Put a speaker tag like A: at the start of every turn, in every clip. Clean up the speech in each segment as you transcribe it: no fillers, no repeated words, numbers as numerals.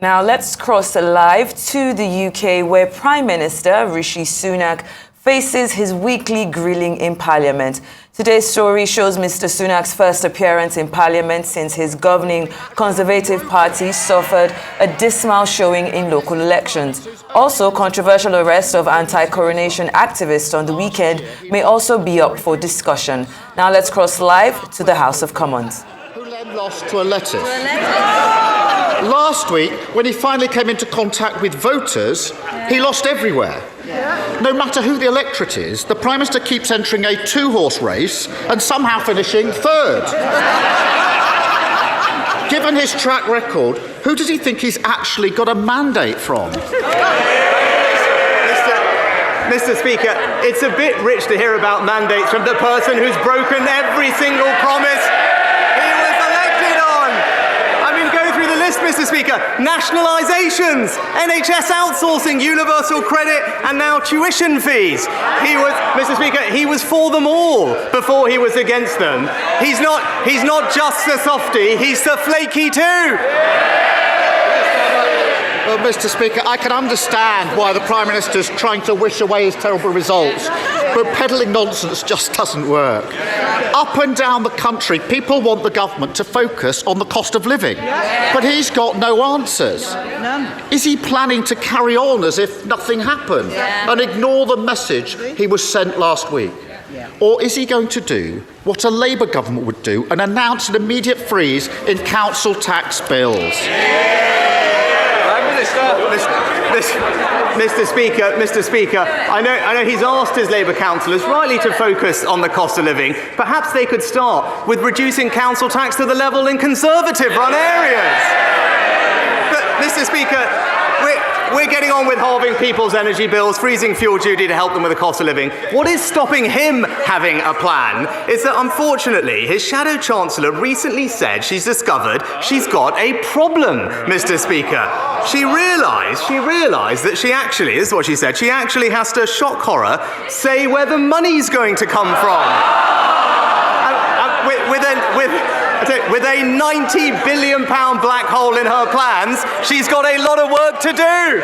A: Now let's cross live to the UK, where Prime Minister Rishi Sunak faces his weekly grilling in Parliament. Today's story shows Mr. Sunak's first appearance in Parliament since his governing Conservative Party suffered a dismal showing in local elections. Also, controversial arrest of anti-coronation activists on the weekend may also be up for discussion. Now let's cross live to the House of Commons.
B: Who then lost to a lettuce? Last week, when he finally came into contact with voters, he lost everywhere. No matter who the electorate is, the Prime Minister keeps entering a two-horse race and somehow finishing third. Given his track record, who does he think he's actually got a mandate from?
C: Mr. Speaker, it's a bit rich to hear about mandates from the person who's broken every single promise he was elected on. I mean, go through the list, Mr. Speaker. Nationalisations, NHS outsourcing, universal credit, and now tuition fees. Mr. Speaker, he was for them all before he was against them. He's not just the softie, he's the flaky too.
B: Well, Mr. Speaker, I can understand why the Prime Minister's trying to wish away his terrible results, but peddling nonsense just doesn't work. Up and down the country, people want the government to focus on the cost of living, but he's got no answers.
D: None.
B: Is he planning to carry on as if nothing happened and ignore the message he was sent last week? Or is he going to do what a Labour government would do and announce an immediate freeze in council tax bills?
C: Mr. Speaker, I know he's asked his Labour councillors rightly to focus on the cost of living. Perhaps they could start with reducing council tax to the level in Conservative-run areas. But, Mr. Speaker, we're getting on with halving people's energy bills, freezing fuel duty to help them with the cost of living. What is stopping him having a plan is that, unfortunately, his shadow chancellor recently said she's discovered she's got a problem, Mr. Speaker. She realised that she actually, this is what she said, she actually has to, shock horror, say where the money's going to come from. With a £90 billion black hole in her plans, she's got a lot of work to do.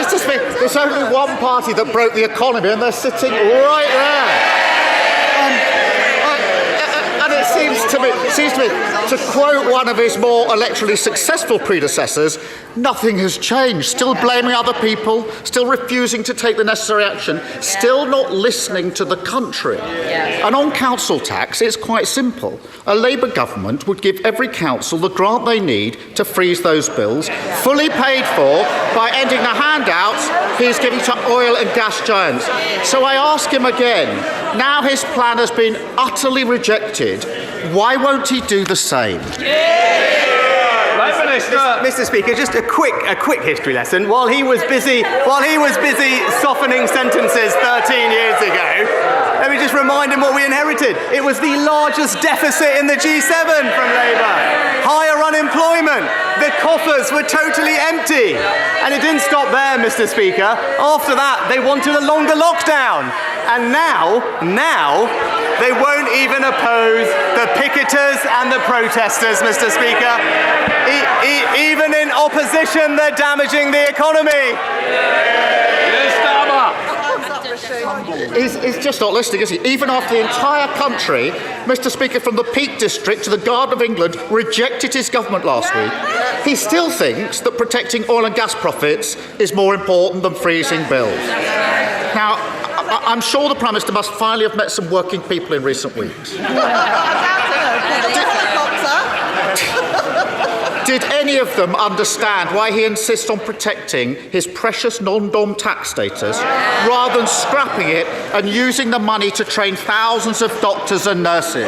B: Mr. Speaker, there's only one party that broke the economy, and they're sitting right there. And it seems to me, to quote one of his more electorally successful predecessors, nothing has changed. Still blaming other people, still refusing to take the necessary action, still not listening to the country. And on council tax, it's quite simple. A Labour government would give every council the grant they need to freeze those bills, fully paid for by ending the handouts he's giving to oil and gas giants. So I ask him again, now his plan has been utterly rejected, why won't he do the same?
C: Mr. Speaker, just a quick history lesson. While he was busy softening sentences 13 years ago, let me just remind him what we inherited. It was the largest deficit in the G7 from Labour. Higher unemployment. The coffers were totally empty. And it didn't stop there, Mr. Speaker. After that, they wanted a longer lockdown. And now, they won't even oppose the picketers and the protesters, Mr. Speaker. Even in opposition, they're damaging the economy.
B: He's just not listening, is he? Even after the entire country, Mr. Speaker, from the Peak District to the Garden of England, rejected his government last week, he still thinks that protecting oil and gas profits is more important than freezing bills. Now, I'm sure the Prime Minister must finally have met some working people in recent weeks. Did any of them understand why he insists on protecting his precious non-dom tax status rather than scrapping it and using the money to train thousands of doctors and nurses?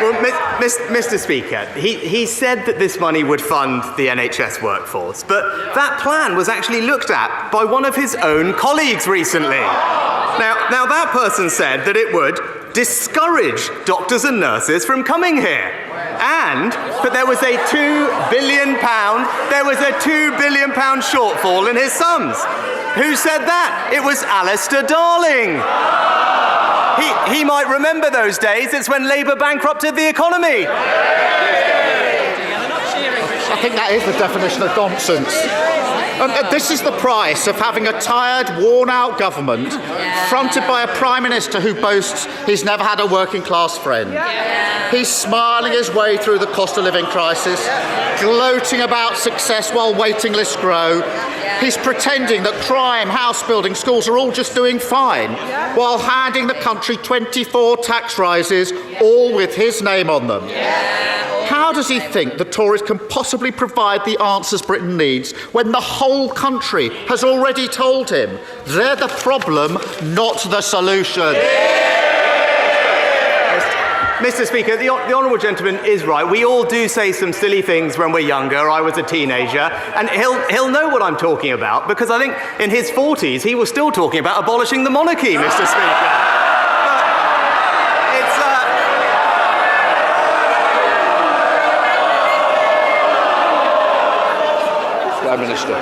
C: Well, Mr. Speaker, he said that this money would fund the NHS workforce, but that plan was actually looked at by one of his own colleagues recently. Now that person said that it would discourage doctors and nurses from coming here. But there was a £2 billion shortfall in his sums. Who said that? It was Alistair Darling. He might remember those days. It's when Labour bankrupted the economy.
B: I think that is the definition of nonsense. And this is the price of having a tired, worn-out government fronted by a Prime Minister who boasts he's never had a working-class friend. He's smiling his way through the cost of living crisis, gloating about success while waiting lists grow. He's pretending that crime, house building, schools are all just doing fine, while handing the country 24 tax rises, all with his name on them. How does he think the Tories can possibly provide the answers Britain needs when the whole country has already told him they're the problem, not the solution?
C: Mr. Speaker, the honourable gentleman is right. We all do say some silly things when we're younger. I was a teenager, and he'll know what I'm talking about, because I think in his 40s he was still talking about abolishing the monarchy, Mr. Speaker.
D: Prime Minister.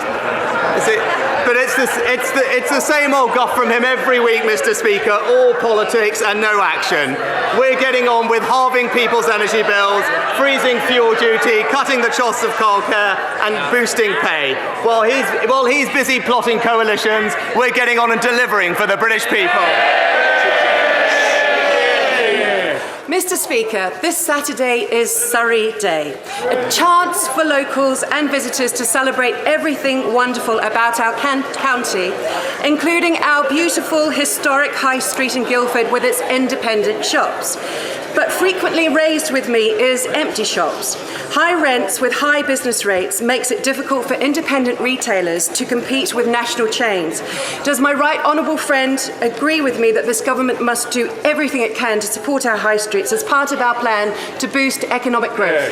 C: But it's the same old guff from him every week, Mr. Speaker. All politics and no action. We're getting on with halving people's energy bills, freezing fuel duty, cutting the costs of childcare, and boosting pay. While he's busy plotting coalitions, we're getting on and delivering for the British people.
E: Mr. Speaker, this Saturday is Surrey Day, a chance for locals and visitors to celebrate everything wonderful about our county, including our beautiful historic High Street in Guildford with its independent shops. But frequently raised with me is empty shops. High rents with high business rates makes it difficult for independent retailers to compete with national chains. Does my right honourable friend agree with me that this government must do everything it can to support our high streets as part of our plan to boost economic growth?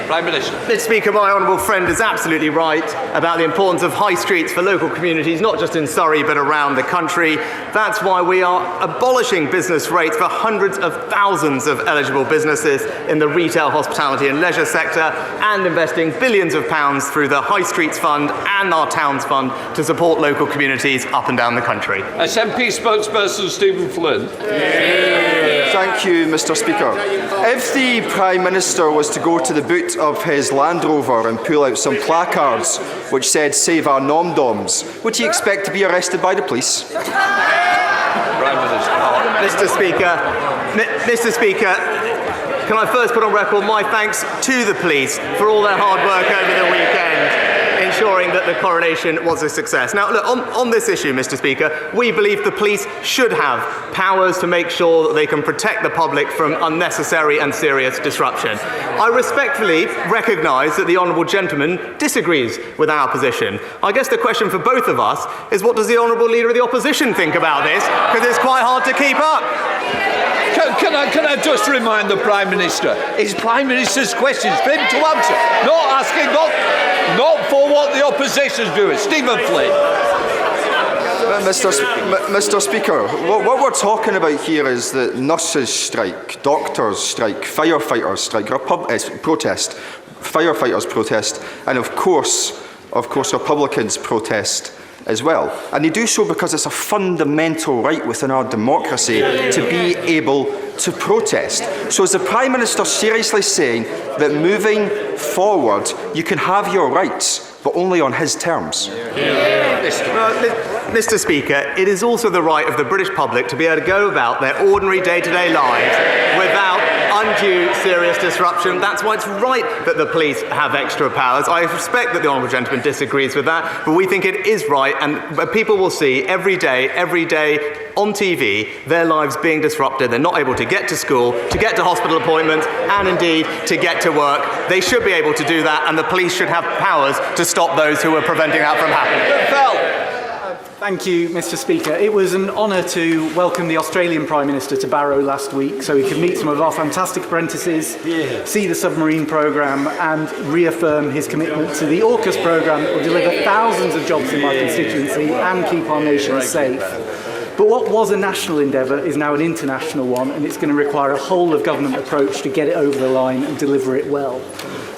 D: Prime Minister.
C: Mr. Speaker, my honourable friend is absolutely right about the importance of high streets for local communities, not just in Surrey but around the country. That's why we are abolishing business rates for hundreds of thousands of eligible businesses in the retail, hospitality and leisure sector, and investing billions of pounds through the High Streets Fund and our Towns Fund to support local communities up and down the country.
D: SNP spokesperson Stephen Flynn.
F: Thank you, Mr. Speaker. If the Prime Minister was to go to the boot of his Land Rover and pull out some placards which said "Save our nom-doms," would he expect to be arrested by the police?
D: Prime Minister.
C: Mr. Speaker, can I first put on record my thanks to the police for all their hard work over the weekend, ensuring that the coronation was a success. Now, look, on this issue, Mr. Speaker, we believe the police should have powers to make sure that they can protect the public from unnecessary and serious disruption. I respectfully recognise that the honourable gentleman disagrees with our position. I guess the question for both of us is, what does the honourable leader of the opposition think about this? Because it's quite hard to keep up.
D: Can I just remind the Prime Minister, it's Prime Minister's questions for him to answer, not asking, not for what the opposition's doing. Stephen Flynn.
F: Mr. Speaker, what we're talking about here is that nurses strike, doctors strike, firefighters strike, protest, firefighters protest, and of course Republicans protest as well. And they do so because it's a fundamental right within our democracy to be able to protest. So is the Prime Minister seriously saying that moving forward you can have your rights, but only on his terms?
C: Mr. Speaker, it is also the right of the British public to be able to go about their ordinary day-to-day lives without undue serious disruption. That's why it's right that the police have extra powers. I respect that the honourable gentleman disagrees with that, but we think it is right, and people will see every day on TV their lives being disrupted. They're not able to get to school, to get to hospital appointments, and indeed to get to work. They should be able to do that, and the police should have powers to stop those who are preventing that from happening.
G: Thank you, Mr. Speaker. It was an honour to welcome the Australian Prime Minister to Barrow last week so he could meet some of our fantastic apprentices, see the submarine programme and reaffirm his commitment to the AUKUS programme that will deliver thousands of jobs in my constituency and keep our nation safe. But what was a national endeavour is now an international one, and it's going to require a whole-of-government approach to get it over the line and deliver it well.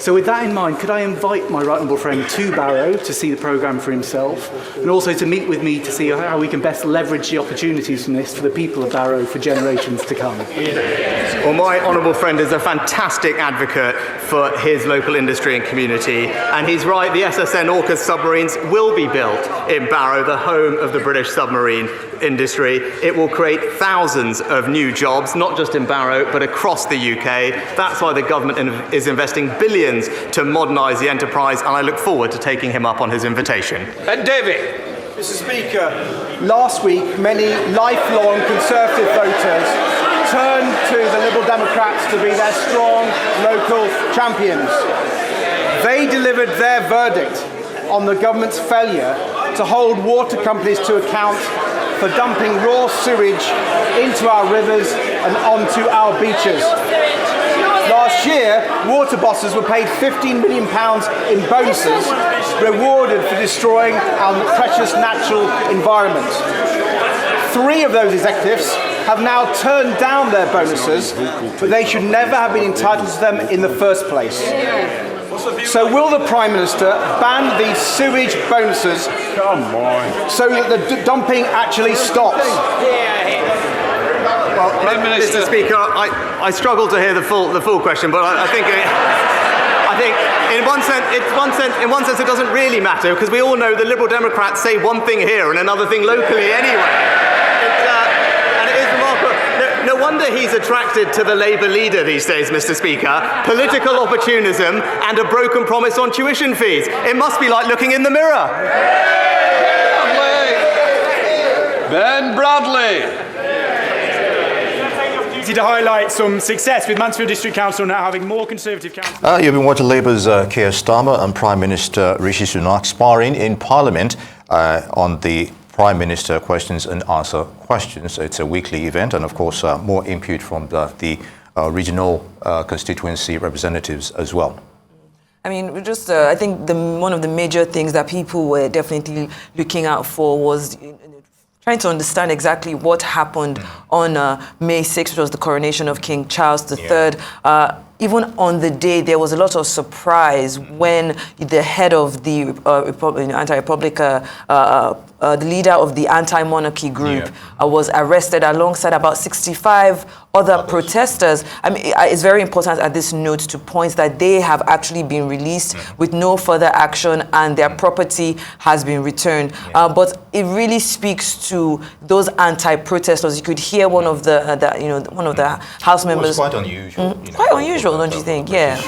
G: So with that in mind, could I invite my right honourable friend to Barrow to see the programme for himself, and also to meet with me to see how we can best leverage the opportunities from this for the people of Barrow for generations to come.
C: Well, my honourable friend is a fantastic advocate for his local industry and community, and he's right, the SSN AUKUS submarines will be built in Barrow, the home of the British submarine industry. It will create thousands of new jobs, not just in Barrow, but across the UK. That's why the government is investing billions to modernise the enterprise, and I look forward to taking him up on his invitation.
D: And David.
H: Mr. Speaker, last week many lifelong Conservative voters turned to the Liberal Democrats to be their strong local champions. They delivered their verdict on the government's failure to hold water companies to account for dumping raw sewage into our rivers and onto our beaches. Last year, water bosses were paid £15 million in bonuses, rewarded for destroying our precious natural environment. 3 of those executives have now turned down their bonuses, but they should never have been entitled to them in the first place. So will the Prime Minister ban these sewage bonuses so that the dumping actually stops?
C: Well, Mr. Speaker, I struggle to hear the full question, but I think in one sense it doesn't really matter, because we all know the Liberal Democrats say one thing here and another thing locally anyway. And it is remarkable. No wonder he's attracted to the Labour leader these days, Mr. Speaker. Political opportunism and a broken promise on tuition fees. It must be like looking in the mirror.
D: Ben Bradley.
I: To highlight some success with Mansfield District Council now having more Conservative councillors.
J: You've been watching Labour's Keir Starmer and Prime Minister Rishi Sunak sparring in Parliament on the Prime Minister questions and answer questions. It's a weekly event, and of course more input from the regional constituency representatives as well.
A: I mean, I think one of the major things that people were definitely looking out for was trying to understand exactly what happened on May 6th, which was the coronation of King Charles III. Even on the day, there was a lot of surprise when the head of the anti-republic, the leader of the anti-monarchy group was arrested alongside about 65 other protesters. I mean, it's very important at this note to point that they have actually been released with no further action, and their property has been returned. But it really speaks to those anti-protesters. You could hear one of the House members.
J: It was quite unusual.
A: Quite unusual, don't you think? Yeah.